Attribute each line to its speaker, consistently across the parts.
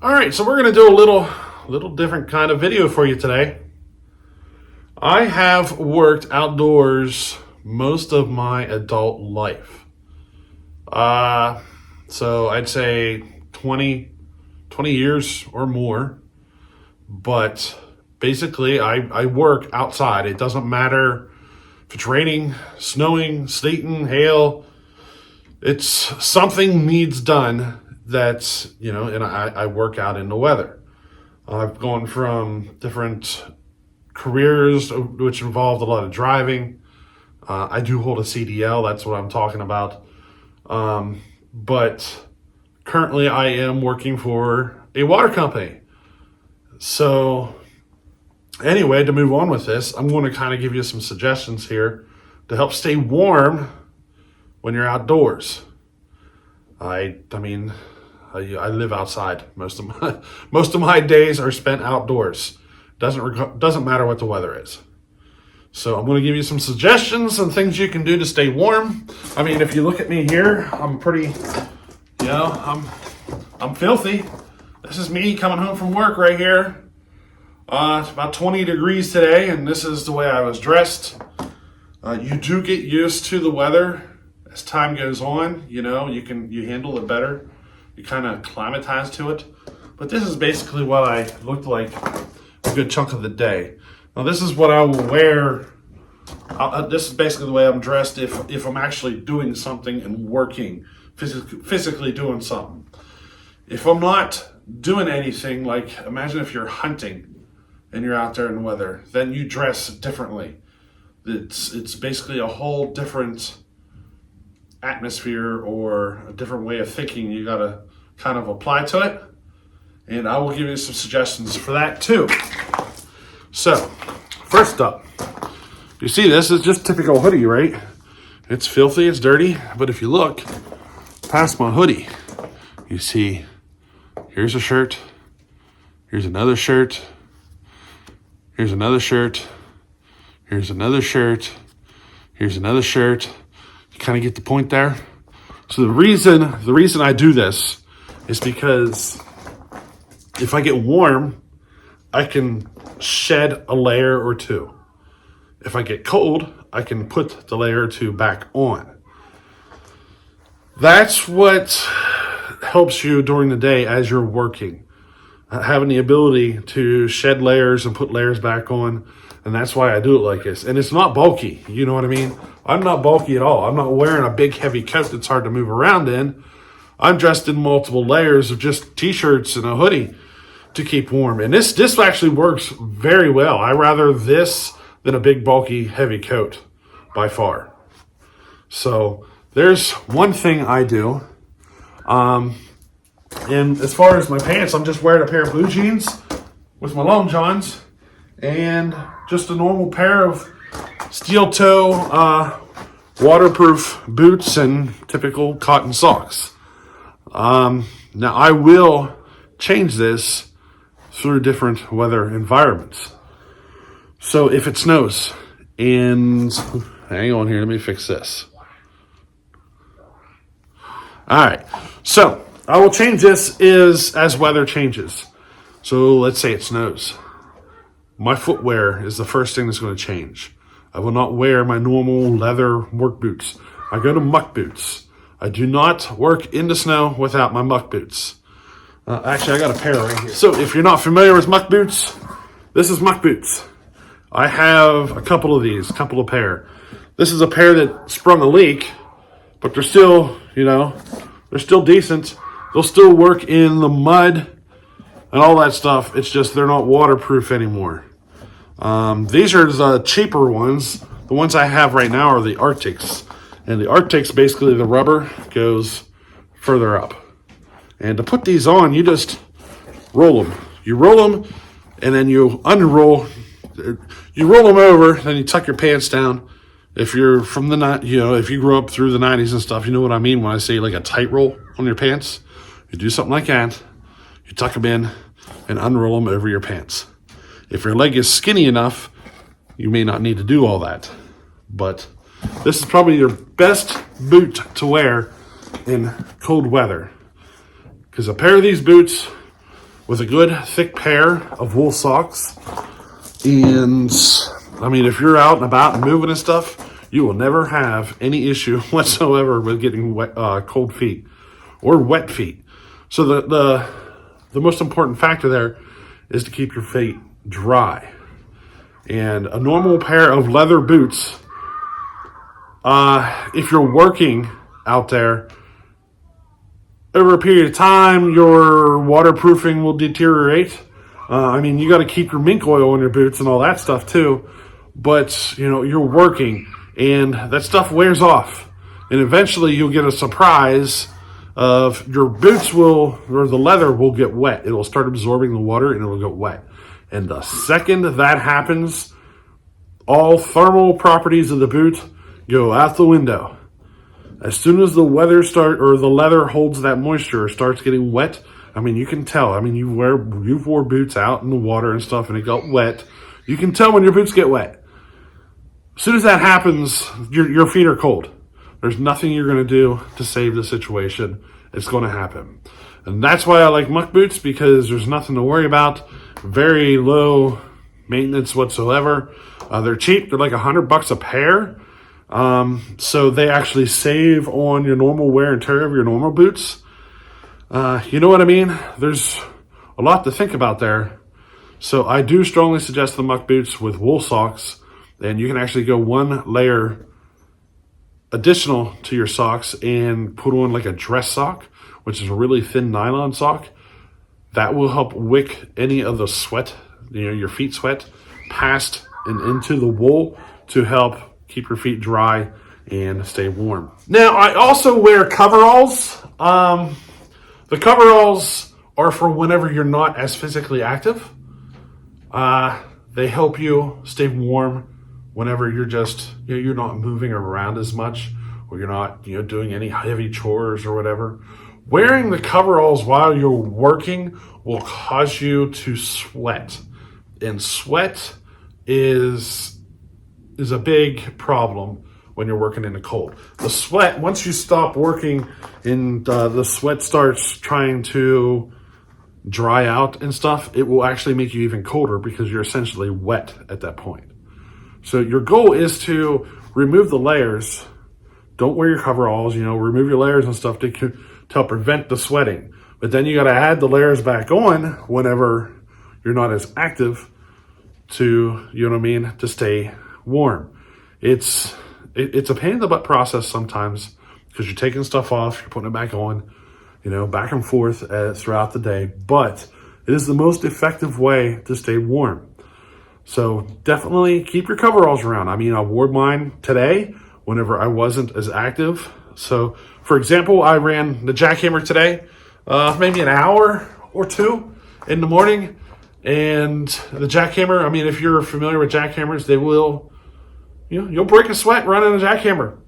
Speaker 1: All right, so we're going to do a little different kind of video for you today. I have worked outdoors most of my adult life. So I'd say 20 years or more. But basically, I work outside. It doesn't matter if it's raining, snowing, sleeting, hail. It's something needs done that's, and I work out in the weather. I've gone from different careers, which involved a lot of driving. I do hold a CDL, that's what I'm talking about. But currently I am working for a water company. So anyway, to move on with this, I'm going to kind of give you some suggestions here to help stay warm when you're outdoors. I live outside. Most of my days are spent outdoors. Doesn't matter what the weather is. So I'm going to give you some suggestions and things you can do to stay warm. I mean, if you look at me here, I'm pretty, I'm filthy. This is me coming home from work right here. It's about 20 degrees today, and this is the way I was dressed. You do get used to the weather as time goes on. You handle it better. You kind of acclimatize to it. But this is basically what I looked like a good chunk of the day. Now this is what I will wear. This is basically the way I'm dressed if I'm actually doing something and working, physically doing something. If I'm not doing anything, like imagine if you're hunting and you're out there in the weather, then you dress differently. It's basically a whole different atmosphere or a different way of thinking you got to kind of apply to it. And I will give you some suggestions for that too. So, first up, you see this is just typical hoodie, right? It's filthy, it's dirty, but if you look past my hoodie, you see here's a shirt, here's another shirt, here's another shirt, here's another shirt, here's another shirt. You kind of get the point there. So the reason I do this is because if I get warm, I can shed a layer or two. If I get cold, I can put the layer or two back on. That's what helps you during the day as you're working. Having the ability to shed layers and put layers back on. And that's why I do it like this. And it's not bulky, you know what I mean? I'm not bulky at all. I'm not wearing a big heavy coat that's hard to move around in. I'm dressed in multiple layers of just t-shirts and a hoodie to keep warm. And this actually works very well. I rather this than a big bulky heavy coat by far. So there's one thing I do. And as far as my pants, I'm just wearing a pair of blue jeans with my long johns and just a normal pair of steel toe waterproof boots and typical cotton socks. Now I will change this through different weather environments. So if it snows and hang on here, let me fix this. All right, so I will change this as weather changes. So let's say it snows. My footwear is the first thing that's going to change. I will not wear my normal leather work boots. I go to muck boots. I do not work in the snow without my muck boots. Actually, I got a pair right here. So if you're not familiar with muck boots, this is muck boots. I have a couple of these, pair. This is a pair that sprung a leak, but they're still, they're still decent. They'll still work in the mud and all that stuff. It's just they're not waterproof anymore. These are the cheaper ones. The ones I have right now are the Arctics. And the Arctics, basically the rubber goes further up. And to put these on, you just roll them. You roll them and then you unroll. You roll them over, then you tuck your pants down. If you're from if you grew up through the 90s and stuff, you know what I mean when I say like a tight roll on your pants. You do something like that. You tuck them in and unroll them over your pants. If your leg is skinny enough, you may not need to do all that. But this is probably your best boot to wear in cold weather. Because a pair of these boots with a good thick pair of wool socks. And I mean, if you're out and about and moving and stuff, you will never have any issue whatsoever with getting wet, cold feet or wet feet. So the most important factor there is to keep your feet dry. And a normal pair of leather boots, if you're working out there, over a period of time, your waterproofing will deteriorate. I mean, you got to keep your mink oil in your boots and all that stuff too. But, you know, you're working and that stuff wears off. And eventually you'll get a surprise of your boots or the leather will get wet. It'll start absorbing the water and it'll get wet. And the second that happens, all thermal properties of the boot go out the window. As soon as the leather holds that moisture, starts getting wet, I mean, you can tell. I mean, you wore boots out in the water and stuff and it got wet. You can tell when your boots get wet. As soon as that happens, your feet are cold. There's nothing you're going to do to save the situation. It's going to happen. And that's why I like muck boots, because there's nothing to worry about. Very low maintenance whatsoever. They're cheap. They're like $100 a pair. So they actually save on your normal wear and tear of your normal boots. You know what I mean? There's a lot to think about there. So I do strongly suggest the muck boots with wool socks. And you can actually go one layer additional to your socks and put on like a dress sock, which is a really thin nylon sock. That will help wick any of the sweat, your feet sweat, past and into the wool to help keep your feet dry and stay warm. Now, I also wear coveralls. The coveralls are for whenever you're not as physically active. They help you stay warm whenever you're not moving around as much, or you're not doing any heavy chores or whatever. Wearing the coveralls while you're working will cause you to sweat, and sweat is a big problem when you're working in the cold. The sweat, once you stop working and the sweat starts trying to dry out and stuff, it will actually make you even colder because you're essentially wet at that point. So your goal is to remove the layers. Don't wear your coveralls, remove your layers and stuff to help prevent the sweating. But then you got to add the layers back on whenever you're not as active to, to stay warm. It's a pain in the butt process sometimes because you're taking stuff off, you're putting it back on, back and forth throughout the day. But it is the most effective way to stay warm. So definitely keep your coveralls around. I mean, I wore mine today whenever I wasn't as active. So, for example, I ran the jackhammer today, maybe an hour or two in the morning. And the jackhammer, I mean, if you're familiar with jackhammers, they will, you'll break a sweat running a jackhammer.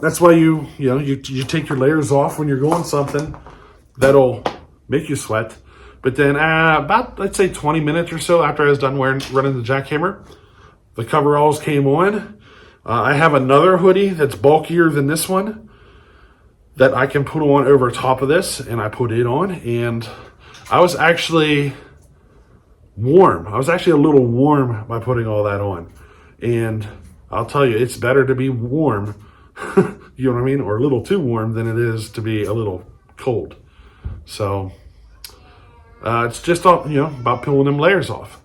Speaker 1: That's why you take your layers off when you're going something that'll make you sweat. But then about, let's say 20 minutes or so after I was done running the jackhammer, the coveralls came on. I have another hoodie that's bulkier than this one that I can put on over top of this, and I put it on, and I was actually warm. I was actually a little warm by putting all that on. And I'll tell you, it's better to be warm, you know what I mean, or a little too warm than it is to be a little cold. So it's just about peeling them layers off.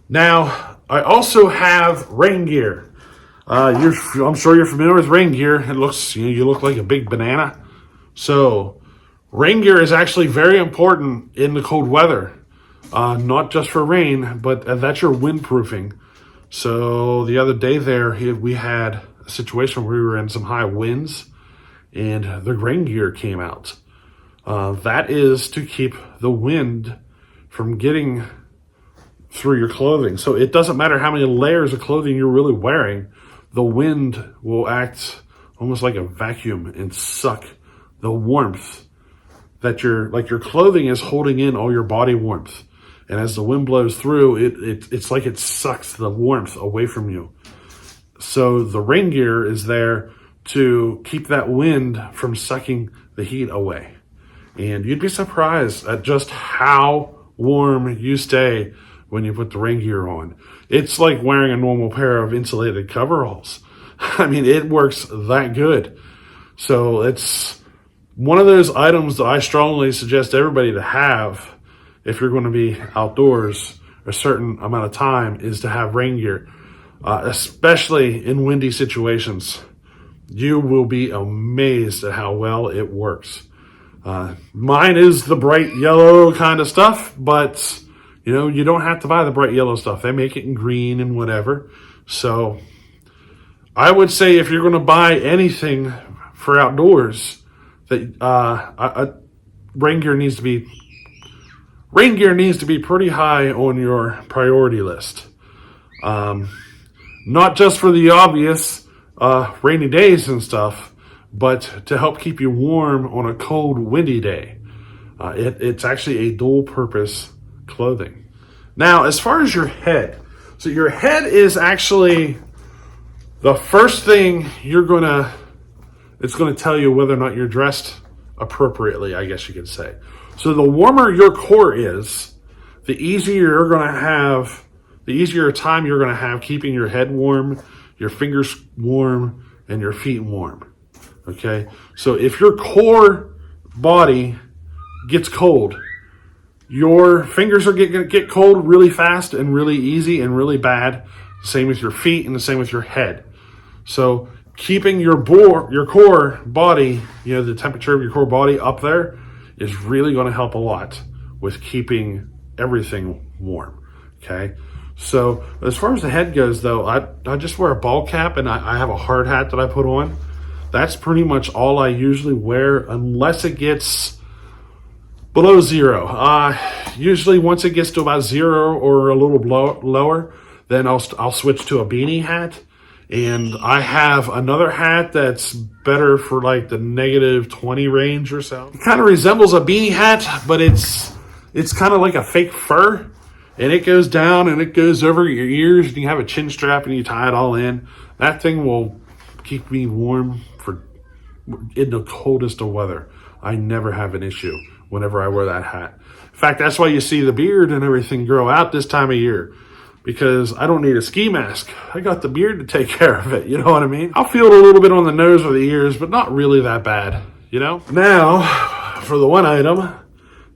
Speaker 1: Now, I also have rain gear. I'm sure you're familiar with rain gear. It looks, you look like a big banana. So rain gear is actually very important in the cold weather, not just for rain, but that's your windproofing. So the other day we had a situation where we were in some high winds and the rain gear came out. That is to keep the wind from getting through your clothing. So it doesn't matter how many layers of clothing you're really wearing, the wind will act almost like a vacuum and suck the warmth that your clothing is holding in all your body warmth. And as the wind blows through, it's like it sucks the warmth away from you. So the rain gear is there to keep that wind from sucking the heat away. And you'd be surprised at just how warm you stay when you put the rain gear on. It's like wearing a normal pair of insulated coveralls. I mean, it works that good. So it's one of those items that I strongly suggest everybody to have if you're going to be outdoors a certain amount of time, is to have rain gear, especially in windy situations. You will be amazed at how well it works. Mine is the bright yellow kind of stuff, but you don't have to buy the bright yellow stuff. They make it in green and whatever. So I would say if you're going to buy anything for outdoors, that rain gear needs to be pretty high on your priority list. Not just for the obvious rainy days and stuff, but to help keep you warm on a cold, windy day. It's actually a dual-purpose clothing. Now, as far as your head, so your head is actually the first thing it's going to tell you whether or not you're dressed appropriately, I guess you could say. So the warmer your core is, the easier time you're going to have keeping your head warm, your fingers warm, and your feet warm. Okay? So if your core body gets cold, your fingers are going to get cold really fast and really easy and really bad. Same with your feet and the same with your head. So keeping your core body, the temperature of your core body up there is really going to help a lot with keeping everything warm. Okay. So as far as the head goes though, I just wear a ball cap and I have a hard hat that I put on. That's pretty much all I usually wear unless it gets below zero. Usually once it gets to about zero or a little lower, then I'll switch to a beanie hat. And I have another hat that's better for like the -20 range or so. It kind of resembles a beanie hat, but it's kind of like a fake fur. And it goes down and it goes over your ears. And you have a chin strap and you tie it all in. That thing will keep me warm in the coldest of weather. I never have an issue whenever I wear that hat. In fact, that's why you see the beard and everything grow out this time of year. Because I don't need a ski mask. I got the beard to take care of it. You know what I mean? I'll feel it a little bit on the nose or the ears, but not really that bad. Now, for the one item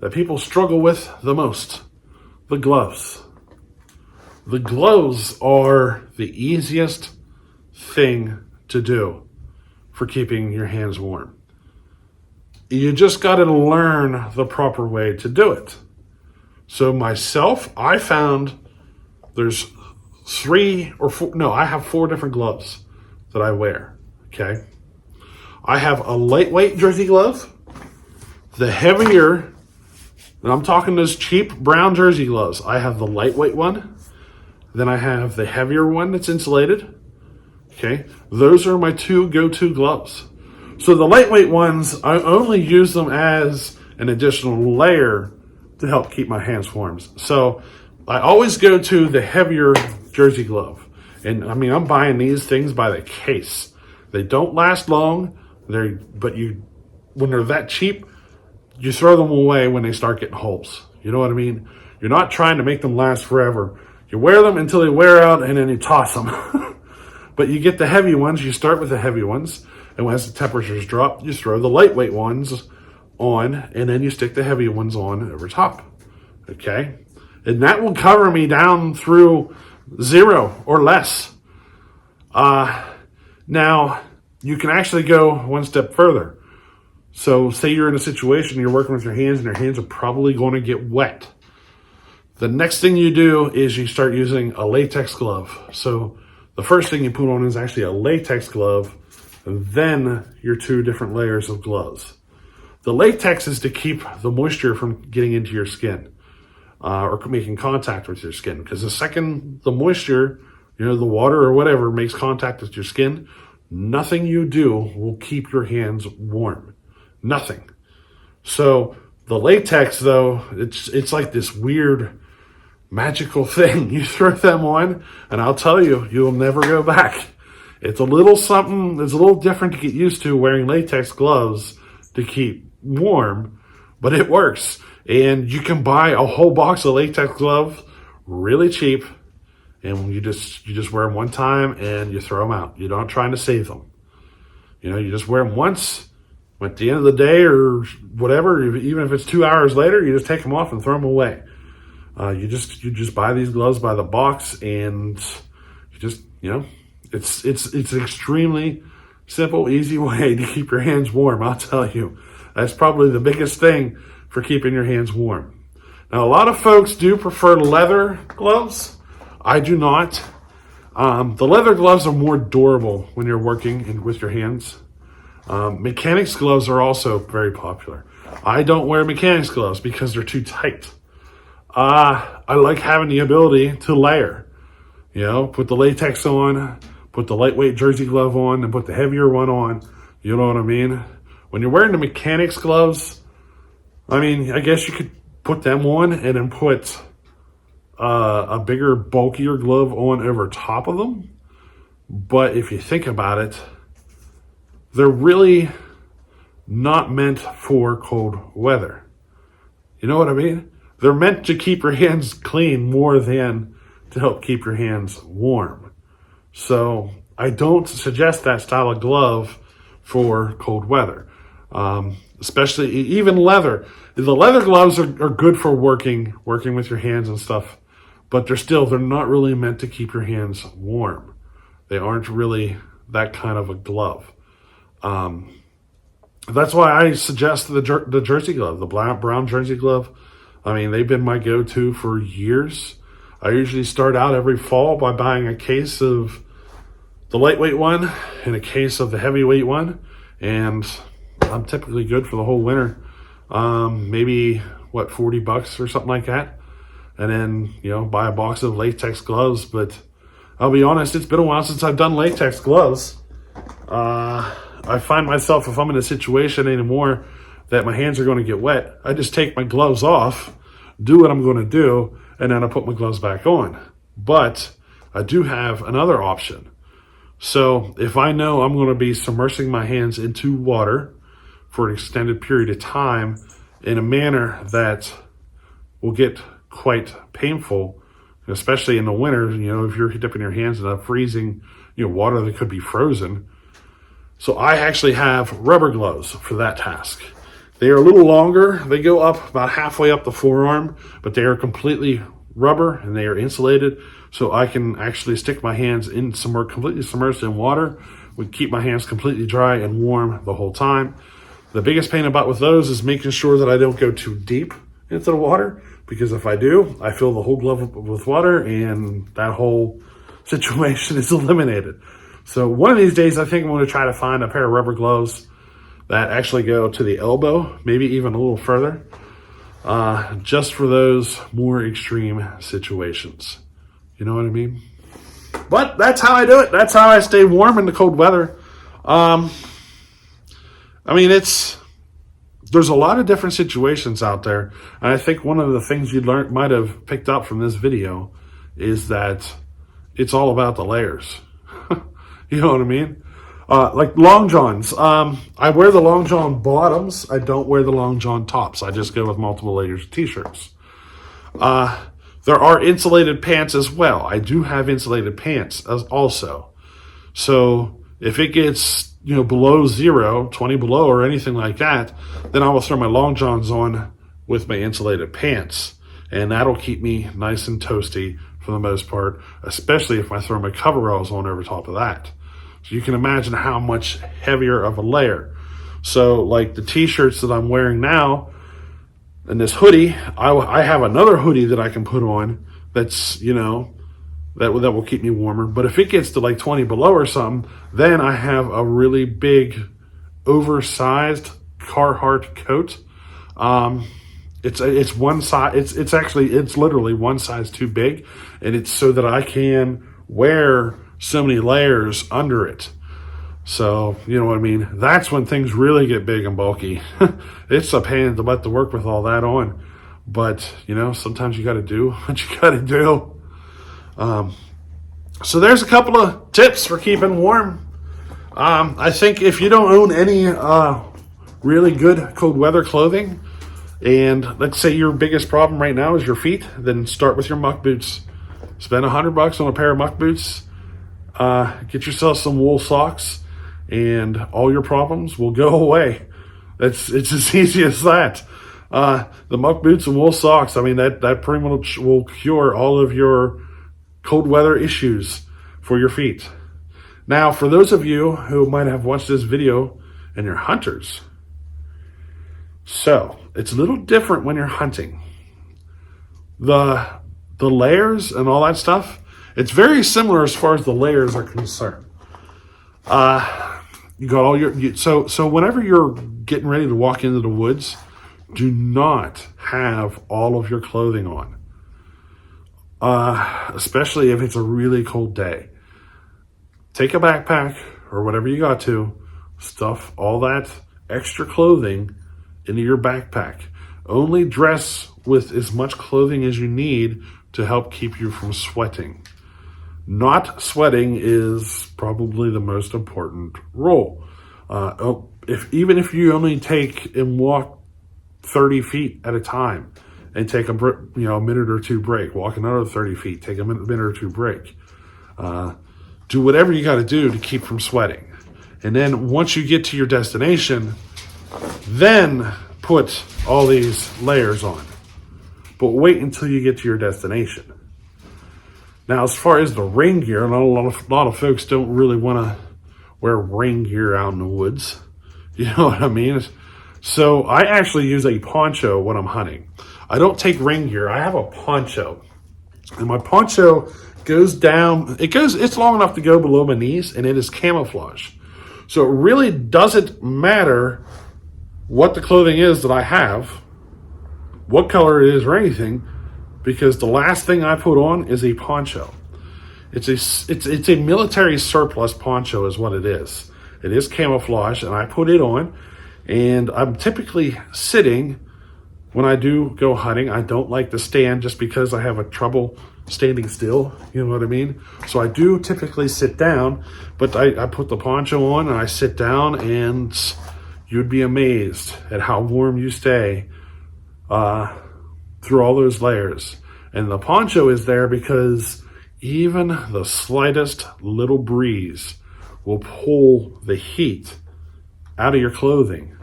Speaker 1: that people struggle with the most, the gloves. The gloves are the easiest thing to do for keeping your hands warm. You just got to learn the proper way to do it. So myself, I found there's I have 4 different gloves that I wear, okay? I have a lightweight jersey glove, the heavier, and I'm talking those cheap brown jersey gloves. I have the lightweight one, then I have the heavier one that's insulated, okay? Those are my 2 go-to gloves. So the lightweight ones, I only use them as an additional layer to help keep my hands warm. So I always go to the heavier jersey glove. And I mean, I'm buying these things by the case. They don't last long, but when they're that cheap, you throw them away when they start getting holes. You know what I mean? You're not trying to make them last forever. You wear them until they wear out and then you toss them. But you get the heavy ones, you start with the heavy ones, and as the temperatures drop, you throw the lightweight ones on, and then you stick the heavy ones on over top. Okay? And that will cover me down through 0 or less. Now, you can actually go one step further. So say you're in a situation, you're working with your hands, and your hands are probably going to get wet. The next thing you do is you start using a latex glove. So the first thing you put on is actually a latex glove, and then your 2 different layers of gloves. The latex is to keep the moisture from getting into your skin. Or making contact with your skin. Because the second the moisture, the water or whatever makes contact with your skin, nothing you do will keep your hands warm. Nothing. So the latex, though, it's like this weird magical thing. You throw them on, and I'll tell you, you'll never go back. It's a little something, it's a little different to get used to wearing latex gloves to keep warm. but it works. And you can buy a whole box of latex gloves really cheap, and you just wear them one time and you throw them out. You're not trying to save them. You just wear them once. At the end of the day or whatever, even if it's 2 hours later, you just take them off and throw them away. You just buy these gloves by the box, and it's an extremely simple, easy way to keep your hands warm. I'll tell you, that's probably the biggest thing for keeping your hands warm. Now, a lot of folks do prefer leather gloves. I do not. The leather gloves are more durable when you're working with your hands. Mechanics gloves are also very popular. I don't wear mechanics gloves because they're too tight. I like having the ability to layer. Put the latex on, put the lightweight jersey glove on, and put the heavier one on. You know what I mean? When you're wearing the mechanics gloves, I guess you could put them on and then put a bigger, bulkier glove on over top of them. But if you think about it, they're really not meant for cold weather. You know what I mean? They're meant to keep your hands clean more than to help keep your hands warm. So I don't suggest that style of glove for cold weather. Especially even leather. The leather gloves are good for working with your hands and stuff, but they're not really meant to keep your hands warm. They aren't really that kind of a glove. That's why I suggest the jersey glove, the brown jersey glove. They've been my go-to for years. I usually start out every fall by buying a case of the lightweight one and a case of the heavyweight one, and I'm typically good for the whole winter. Maybe $40 or something like that, and then buy a box of latex gloves. But I'll be honest, it's been a while since I've done latex gloves. I find myself, if I'm in a situation anymore that my hands are going to get wet, I just take my gloves off, do what I'm going to do, and then I put my gloves back on. But I do have another option. So if I know I'm going to be submersing my hands into water for an extended period of time in a manner that will get quite painful, especially in the winter, if you're dipping your hands in a freezing, water that could be frozen. So I actually have rubber gloves for that task. They are a little longer. They go up about halfway up the forearm, but they are completely rubber and they are insulated. So I can actually stick my hands in completely submerged in water, would keep my hands completely dry and warm the whole time. The biggest pain with those is making sure that I don't go too deep into the water, because if I do, I fill the whole glove up with water and that whole situation is eliminated. So one of these days, I think I'm going to try to find a pair of rubber gloves that actually go to the elbow, maybe even a little further, just for those more extreme situations. You know what I mean? But that's how I do it. That's how I stay warm in the cold weather. There's a lot of different situations out there. And I think one of the things you might have picked up from this video is that it's all about the layers. You know what I mean? Like long johns. I wear the long john bottoms. I don't wear the long john tops. I just go with multiple layers of t-shirts. There are insulated pants as well. I do have insulated pants also. So if it gets below 0, 20 below or anything like that, then I will throw my long johns on with my insulated pants. And that'll keep me nice and toasty for the most part, especially if I throw my coveralls on over top of that. So you can imagine how much heavier of a layer. So like the t-shirts that I'm wearing now and this hoodie, I have another hoodie that I can put on that's, that will keep me warmer. But if it gets to like 20 below or something, then I have a really big, oversized Carhartt coat. It's one size. It's literally one size too big, and it's so that I can wear so many layers under it. So you know what I mean. That's when things really get big and bulky. It's a pain in the butt to work with all that on, but sometimes you got to do what you got to do. So there's a couple of tips for keeping warm. I think if you don't own any really good cold weather clothing, And let's say your biggest problem right now is your feet, then start with your muck boots. Spend $100 on a pair of muck boots. Get yourself some wool socks, and all your problems will go away. It's as easy as that. The muck boots and wool socks, I mean, that pretty much will cure all of your cold weather issues for your feet. Now, for those of you who might have watched this video and you're hunters, so it's a little different when you're hunting. The layers and all that stuff, it's very similar as far as the layers are concerned. You got all your, so whenever you're getting ready to walk into the woods, do not have all of your clothing on. Especially if it's a really cold day. Take a backpack or whatever you got to, stuff all that extra clothing into your backpack. Only dress with as much clothing as you need to help keep you from sweating. Not sweating is probably the most important rule. Even if you only take and walk 30 feet at a time and take a minute or two break, walk another 30 feet, take a minute or two break. Do whatever you got to do to keep from sweating. And then once you get to your destination, then put all these layers on. But wait until you get to your destination. Now, as far as the rain gear, a lot of folks don't really want to wear rain gear out in the woods. You know what I mean? So I actually use a poncho when I'm hunting. I don't take rain gear. I have a poncho. And my poncho goes down, it's long enough to go below my knees, and it is camouflage. So it really doesn't matter what the clothing is that I have, what color it is or anything, because the last thing I put on is a poncho. It's a military surplus poncho is what it is. It is camouflage, and I put it on, and I'm typically sitting when I do go hunting. I don't like to stand just because I have a trouble standing still, you know what I mean? So I do typically sit down, but I put the poncho on and I sit down, and you'd be amazed at how warm you stay through all those layers. And the poncho is there because even the slightest little breeze will pull the heat out of your clothing.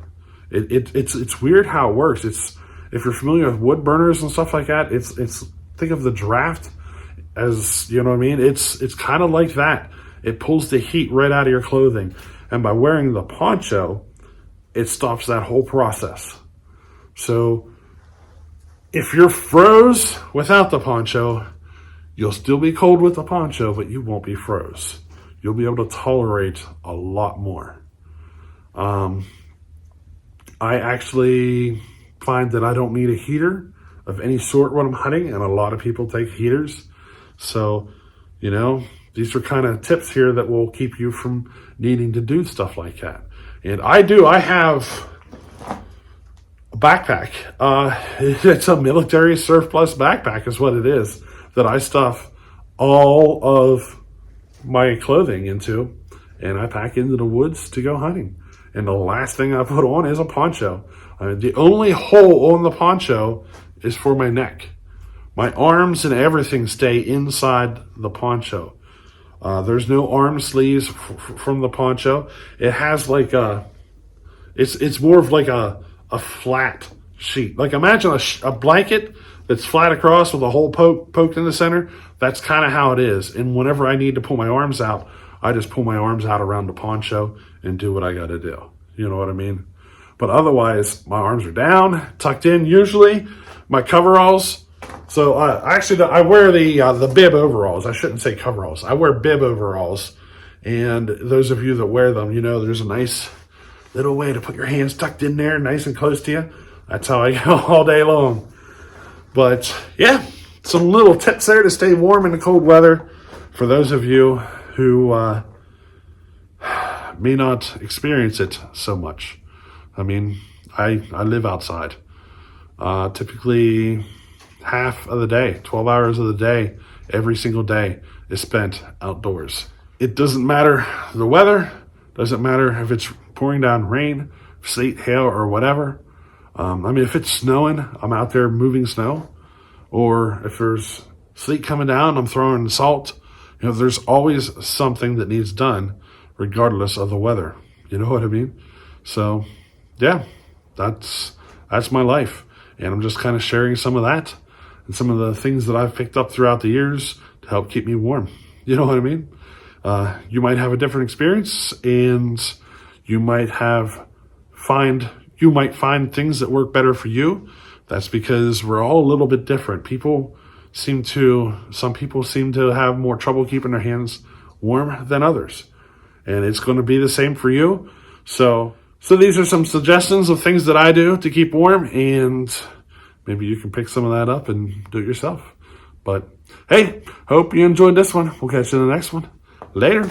Speaker 1: It's weird how it works. If you're familiar with wood burners and stuff like that, it's think of the draft as, you know what I mean? It's kind of like that. It pulls the heat right out of your clothing. And by wearing the poncho, it stops that whole process. So if you're froze without the poncho, you'll still be cold with the poncho, but you won't be froze. You'll be able to tolerate a lot more. I actually find that I don't need a heater of any sort when I'm hunting, and a lot of people take heaters. So, these are kind of tips here that will keep you from needing to do stuff like that. And I have a backpack. It's a military surplus backpack is what it is, that I stuff all of my clothing into, and I pack into the woods to go hunting. And the last thing I put on is a poncho. The only hole on the poncho is for my neck. My arms and everything stay inside the poncho. There's no arm sleeves from the poncho. It has like it's more of like a flat sheet. Like imagine a blanket that's flat across with a hole poked in the center. That's kind of how it is. And whenever I need to pull my arms out, I just pull my arms out around the poncho and do what I got to do. You know what I mean? But otherwise, my arms are down, tucked in usually. My coveralls. So I wear the bib overalls. I shouldn't say coveralls. I wear bib overalls. And those of you that wear them, there's a nice little way to put your hands tucked in there, nice and close to you. That's how I go all day long. But yeah, some little tips there to stay warm in the cold weather for those of you who may not experience it so much. I mean, I live outside. Typically half of the day, 12 hours of the day, every single day is spent outdoors. It doesn't matter the weather, doesn't matter if it's pouring down rain, sleet, hail, or whatever. If it's snowing, I'm out there moving snow. Or if there's sleet coming down, I'm throwing salt. There's always something that needs done regardless of the weather. You know what I mean? So, yeah, that's my life. And I'm just kind of sharing some of that and some of the things that I've picked up throughout the years to help keep me warm. You know what I mean? You might have a different experience, and you might find things that work better for you. That's because we're all a little bit different. Some people seem to have more trouble keeping their hands warm than others. And it's going to be the same for you. So these are some suggestions of things that I do to keep warm, and maybe you can pick some of that up and do it yourself. But hey, hope you enjoyed this one. We'll catch you in the next one. Later.